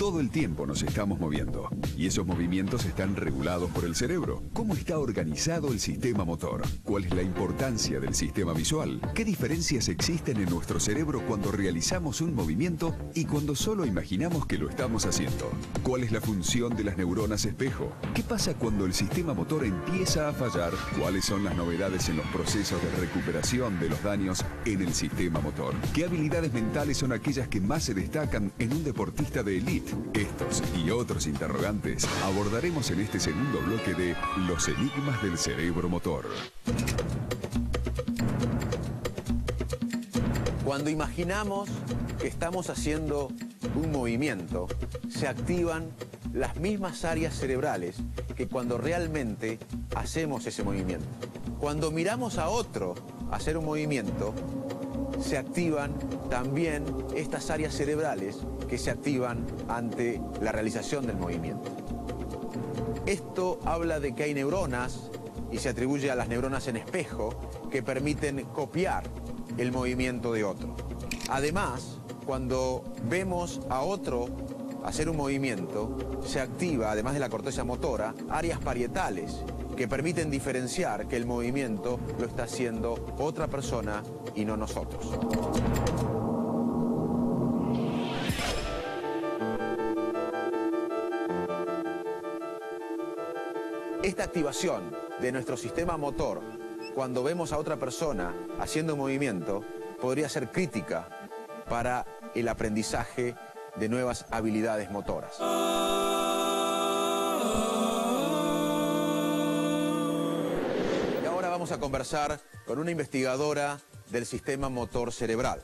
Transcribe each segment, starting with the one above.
Todo el tiempo nos estamos moviendo y esos movimientos están regulados por el cerebro. ¿Cómo está organizado el sistema motor? ¿Cuál es la importancia del sistema visual? ¿Qué diferencias existen en nuestro cerebro cuando realizamos un movimiento y cuando solo imaginamos que lo estamos haciendo? ¿Cuál es la función de las neuronas espejo? ¿Qué pasa cuando el sistema motor empieza a fallar? ¿Cuáles son las novedades en los procesos de recuperación de los daños en el sistema motor? ¿Qué habilidades mentales son aquellas que más se destacan en un deportista de élite? Estos y otros interrogantes abordaremos en este segundo bloque de Los enigmas del cerebro motor. Cuando imaginamos que estamos haciendo un movimiento, se activan las mismas áreas cerebrales que cuando realmente hacemos ese movimiento. Cuando miramos a otro hacer un movimiento, se activan también estas áreas cerebrales que se activan ante la realización del movimiento. Esto habla de que hay neuronas, y se atribuye a las neuronas en espejo, que permiten copiar el movimiento de otro. Además, cuando vemos a otro hacer un movimiento, se activa, además de la corteza motora, áreas parietales que permiten diferenciar que el movimiento lo está haciendo otra persona y no nosotros. Esta activación de nuestro sistema motor cuando vemos a otra persona haciendo un movimiento podría ser crítica para el aprendizaje de nuevas habilidades motoras. Y ahora vamos a conversar con una investigadora del sistema motor cerebral,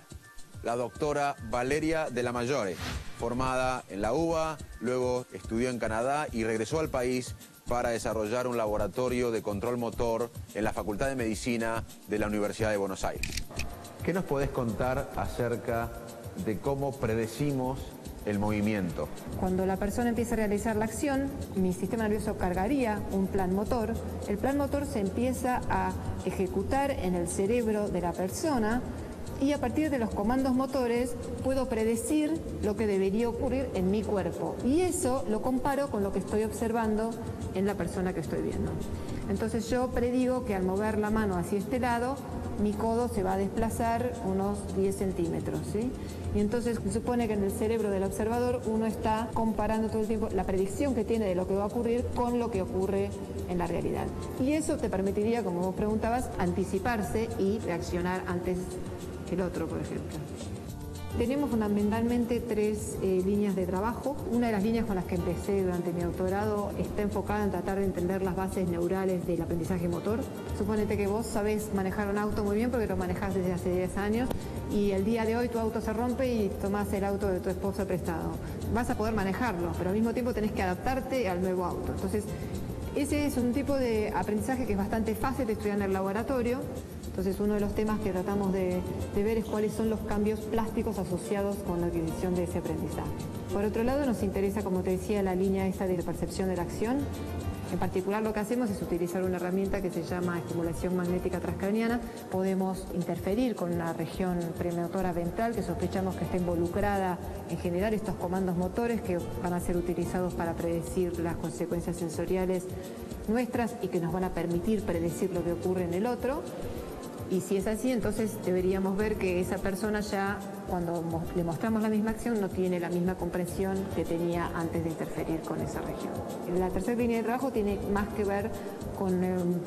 la doctora Valeria de la Maggiore, formada en la UBA, luego estudió en Canadá y regresó al país para desarrollar un laboratorio de control motor en la Facultad de Medicina de la Universidad de Buenos Aires. ¿Qué nos podés contar acerca de cómo predecimos el movimiento? Cuando la persona empieza a realizar la acción, mi sistema nervioso cargaría un plan motor. El plan motor se empieza a ejecutar en el cerebro de la persona y a partir de los comandos motores puedo predecir lo que debería ocurrir en mi cuerpo. Y eso lo comparo con lo que estoy observando en la persona que estoy viendo. Entonces yo predigo que al mover la mano hacia este lado, mi codo se va a desplazar unos 10 centímetros, ¿sí? Y entonces se supone que en el cerebro del observador uno está comparando todo el tiempo la predicción que tiene de lo que va a ocurrir con lo que ocurre en la realidad. Y eso te permitiría, como vos preguntabas, anticiparse y reaccionar antes que el otro, por ejemplo. Tenemos fundamentalmente tres líneas de trabajo. Una de las líneas con las que empecé durante mi doctorado está enfocada en tratar de entender las bases neurales del aprendizaje motor. Suponete que vos sabés manejar un auto muy bien porque lo manejás desde hace 10 años y el día de hoy tu auto se rompe y tomás el auto de tu esposa prestado. Vas a poder manejarlo, pero al mismo tiempo tenés que adaptarte al nuevo auto. Entonces, ese es un tipo de aprendizaje que es bastante fácil de estudiar en el laboratorio. Entonces, uno de los temas que tratamos de ver es cuáles son los cambios plásticos asociados con la adquisición de ese aprendizaje. Por otro lado, nos interesa, como te decía, la línea esta de percepción de la acción. En particular, lo que hacemos es utilizar una herramienta que se llama estimulación magnética transcraniana. Podemos interferir con la región premotora ventral, que sospechamos que está involucrada en generar estos comandos motores que van a ser utilizados para predecir las consecuencias sensoriales nuestras y que nos van a permitir predecir lo que ocurre en el otro. Y si es así, entonces deberíamos ver que esa persona ya, cuando le mostramos la misma acción, no tiene la misma comprensión que tenía antes de interferir con esa región. La tercera línea de trabajo tiene más que ver con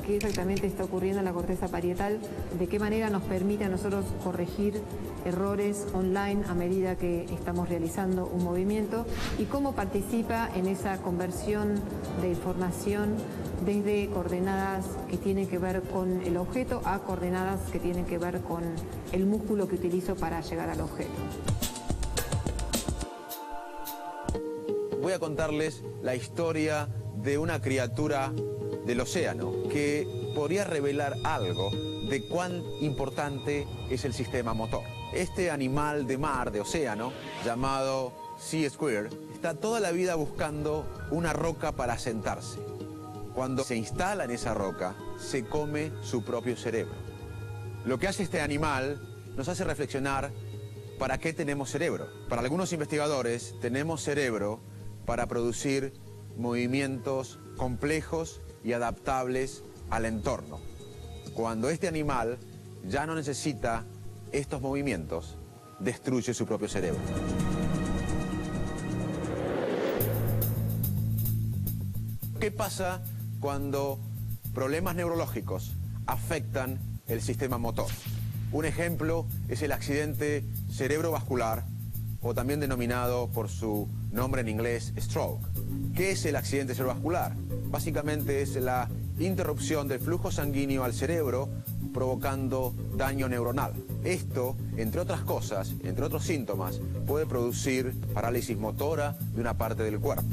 qué exactamente está ocurriendo en la corteza parietal, de qué manera nos permite a nosotros corregir errores online a medida que estamos realizando un movimiento y cómo participa en esa conversión de información desde coordenadas que tienen que ver con el objeto a coordenadas que tienen que ver con el músculo que utilizo para llegar al objeto. Voy a contarles la historia de una criatura del océano que podría revelar algo de cuán importante es el sistema motor. Este animal de mar, de océano, llamado Sea Squirrel, está toda la vida buscando una roca para sentarse. Cuando se instala en esa roca, se come su propio cerebro. Lo que hace este animal nos hace reflexionar ¿para qué tenemos cerebro? Para algunos investigadores tenemos cerebro para producir movimientos complejos y adaptables al entorno. Cuando este animal ya no necesita estos movimientos, destruye su propio cerebro. ¿Qué pasa cuando problemas neurológicos afectan el sistema motor? Un ejemplo es el accidente cerebrovascular, o también denominado por su nombre en inglés stroke. ¿Qué es el accidente cerebrovascular? Básicamente es la interrupción del flujo sanguíneo al cerebro provocando daño neuronal. Esto, entre otras cosas, entre otros síntomas, puede producir parálisis motora de una parte del cuerpo.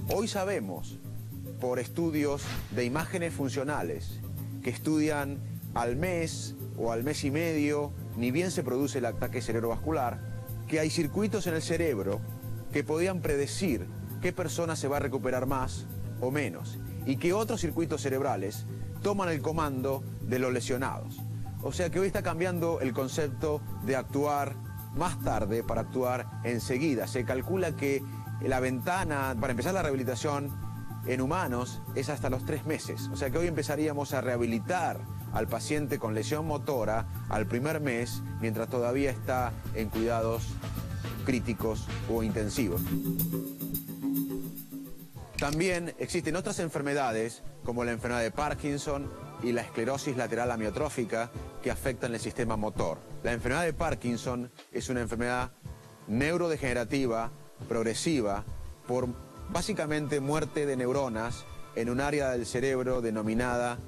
Hoy sabemos, por estudios de imágenes funcionales, que estudian al mes o al mes y medio, ni bien se produce el ataque cerebrovascular, que hay circuitos en el cerebro que podían predecir qué persona se va a recuperar más o menos, y que otros circuitos cerebrales toman el comando de los lesionados. O sea que hoy está cambiando el concepto de actuar más tarde para actuar enseguida. Se calcula que la ventana para empezar la rehabilitación en humanos es hasta los 3 meses. O sea que hoy empezaríamos a rehabilitar al paciente con lesión motora al primer mes, mientras todavía está en cuidados críticos o intensivos. También existen otras enfermedades, como la enfermedad de Parkinson y la esclerosis lateral amiotrófica, que afectan el sistema motor. La enfermedad de Parkinson es una enfermedad neurodegenerativa, progresiva, por básicamente muerte de neuronas en un área del cerebro denominada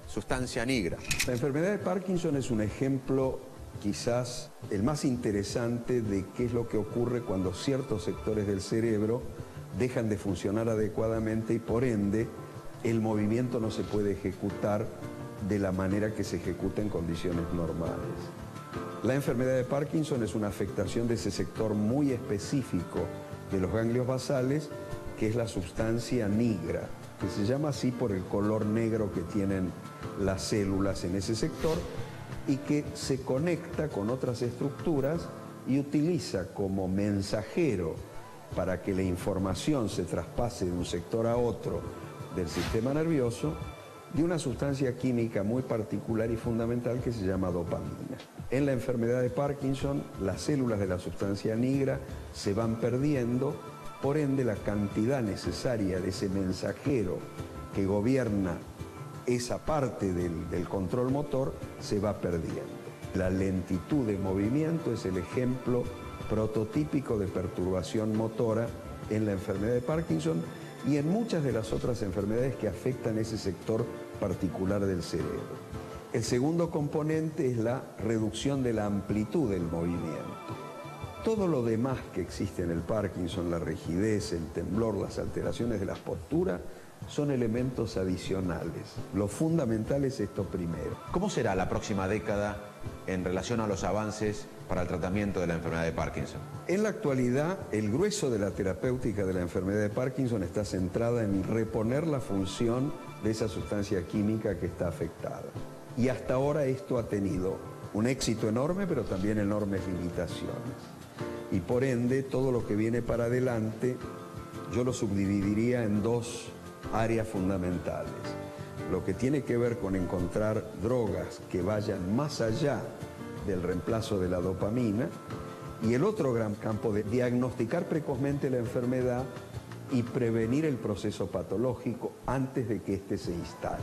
sustancia nigra. La enfermedad de Parkinson es un ejemplo quizás el más interesante de qué es lo que ocurre cuando ciertos sectores del cerebro dejan de funcionar adecuadamente y por ende el movimiento no se puede ejecutar de la manera que se ejecuta en condiciones normales. La enfermedad de Parkinson es una afectación de ese sector muy específico de los ganglios basales, que es la sustancia nigra, que se llama así por el color negro que tienen las células en ese sector y que se conecta con otras estructuras y utiliza como mensajero para que la información se traspase de un sector a otro del sistema nervioso de una sustancia química muy particular y fundamental que se llama dopamina. En la enfermedad de Parkinson, las células de la sustancia nigra se van perdiendo, por ende la cantidad necesaria de ese mensajero que gobierna esa parte del control motor se va perdiendo. La lentitud de movimiento es el ejemplo prototípico de perturbación motora en la enfermedad de Parkinson y en muchas de las otras enfermedades que afectan ese sector particular del cerebro. El segundo componente es la reducción de la amplitud del movimiento. Todo lo demás que existe en el Parkinson, la rigidez, el temblor, las alteraciones de la postura, son elementos adicionales. Lo fundamental es esto primero. ¿Cómo será la próxima década en relación a los avances para el tratamiento de la enfermedad de Parkinson? En la actualidad, el grueso de la terapéutica de la enfermedad de Parkinson está centrada en reponer la función de esa sustancia química que está afectada. Y hasta ahora esto ha tenido un éxito enorme, pero también enormes limitaciones. Y por ende, todo lo que viene para adelante, yo lo subdividiría en 2 áreas fundamentales. Lo que tiene que ver con encontrar drogas que vayan más allá del reemplazo de la dopamina, y el otro gran campo de diagnosticar precozmente la enfermedad y prevenir el proceso patológico antes de que éste se instale.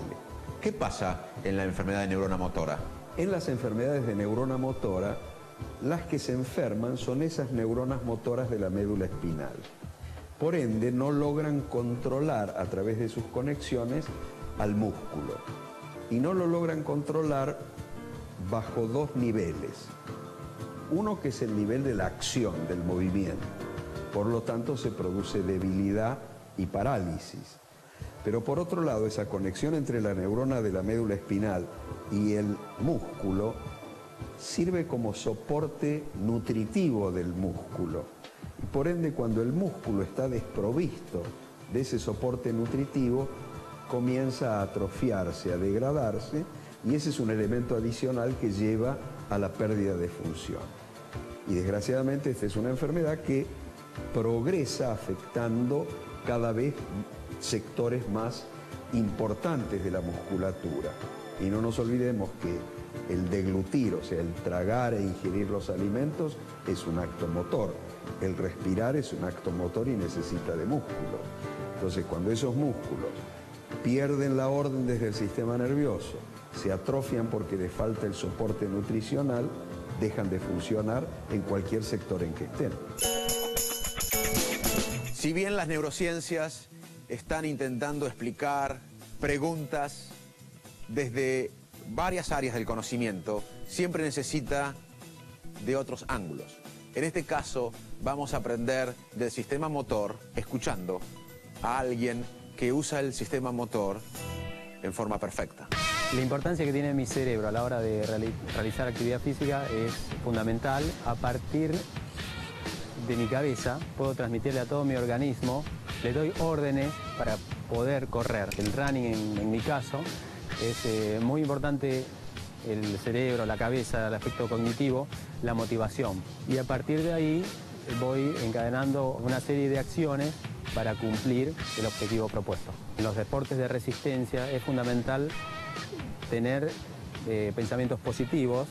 ¿Qué pasa en la enfermedad de neurona motora? En las enfermedades de neurona motora, las que se enferman son esas neuronas motoras de la médula espinal. Por ende, no logran controlar a través de sus conexiones al músculo. Y no lo logran controlar bajo 2 niveles. Uno que es el nivel de la acción, del movimiento. Por lo tanto, se produce debilidad y parálisis. Pero por otro lado, esa conexión entre la neurona de la médula espinal y el músculo sirve como soporte nutritivo del músculo. Y por ende, cuando el músculo está desprovisto de ese soporte nutritivo, comienza a atrofiarse, a degradarse, y ese es un elemento adicional que lleva a la pérdida de función. Y desgraciadamente esta es una enfermedad que progresa afectando cada vez sectores más importantes de la musculatura. Y no nos olvidemos que el deglutir, o sea, el tragar e ingerir los alimentos, es un acto motor. El respirar es un acto motor y necesita de músculos. Entonces, cuando esos músculos pierden la orden desde el sistema nervioso, se atrofian porque les falta el soporte nutricional, dejan de funcionar en cualquier sector en que estén. Si bien las neurociencias están intentando explicar preguntas desde varias áreas del conocimiento, siempre necesita de otros ángulos. En este caso, vamos a aprender del sistema motor escuchando a alguien que usa el sistema motor en forma perfecta. La importancia que tiene mi cerebro a la hora de realizar actividad física es fundamental. A partir de mi cabeza puedo transmitirle a todo mi organismo, le doy órdenes para poder correr. El running en mi caso es muy importante, el cerebro, la cabeza, el aspecto cognitivo, la motivación. Y a partir de ahí voy encadenando una serie de acciones para cumplir el objetivo propuesto. En los deportes de resistencia es fundamental tener pensamientos positivos.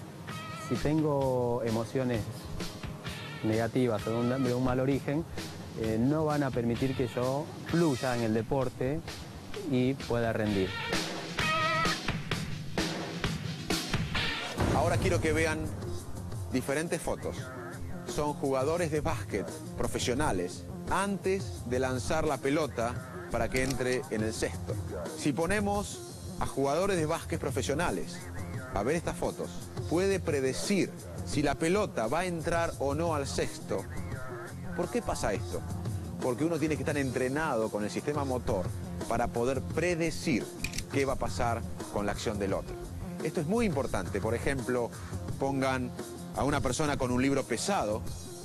Si tengo emociones negativas o de un mal origen, no van a permitir que yo fluya en el deporte y pueda rendir. Ahora quiero que vean diferentes fotos. Son jugadores de básquet profesionales antes de lanzar la pelota para que entre en el cesto. Si ponemos a jugadores de básquet profesionales a ver estas fotos, puede predecir si la pelota va a entrar o no al cesto. ¿Por qué pasa esto? Porque uno tiene que estar entrenado con el sistema motor para poder predecir qué va a pasar con la acción del otro. Esto es muy importante. Por ejemplo, pongan a una persona con un libro pesado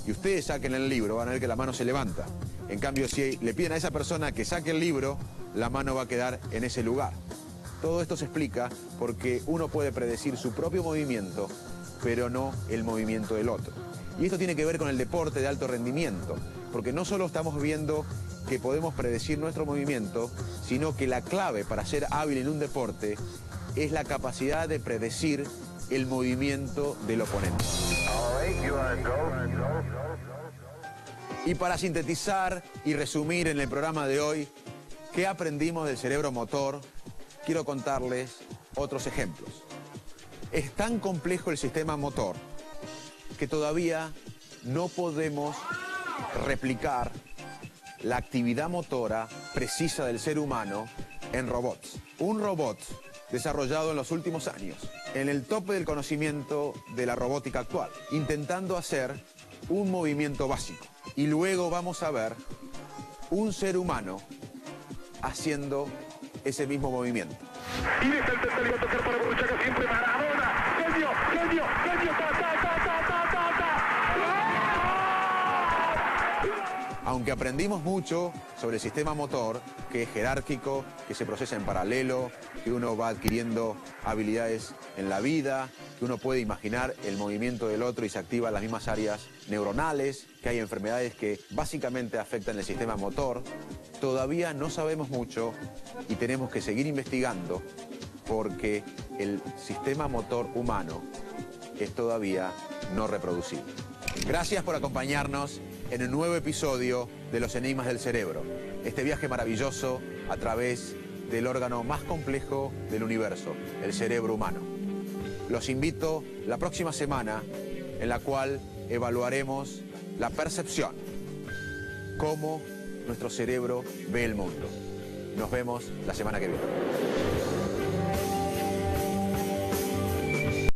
y ustedes saquen el libro, van a ver que la mano se levanta. En cambio, si le piden a esa persona que saque el libro, la mano va a quedar en ese lugar. Todo esto se explica porque uno puede predecir su propio movimiento, pero no el movimiento del otro. Y esto tiene que ver con el deporte de alto rendimiento, porque no solo estamos viendo que podemos predecir nuestro movimiento, sino que la clave para ser hábil en un deporte es la capacidad de predecir el movimiento del oponente. Y para sintetizar y resumir en el programa de hoy qué aprendimos del cerebro motor, quiero contarles otros ejemplos. Es tan complejo el sistema motor que todavía no podemos replicar la actividad motora precisa del ser humano en robots. Un robot desarrollado en los últimos años, en el tope del conocimiento de la robótica actual, intentando hacer un movimiento básico. Y luego vamos a ver un ser humano haciendo ese mismo movimiento. Y deja el tercer, va a tocar para Borruchaga, siempre Maradona. Genio, genio, genio, Aunque aprendimos mucho sobre el sistema motor, que es jerárquico, que se procesa en paralelo, que uno va adquiriendo habilidades en la vida, que uno puede imaginar el movimiento del otro y se activan las mismas áreas neuronales, que hay enfermedades que básicamente afectan el sistema motor, todavía no sabemos mucho y tenemos que seguir investigando porque el sistema motor humano es todavía no reproducible. Gracias por acompañarnos en un nuevo episodio de Los Enigmas del Cerebro. Este viaje maravilloso a través del órgano más complejo del universo, el cerebro humano. Los invito la próxima semana en la cual evaluaremos la percepción, cómo nuestro cerebro ve el mundo. Nos vemos la semana que viene.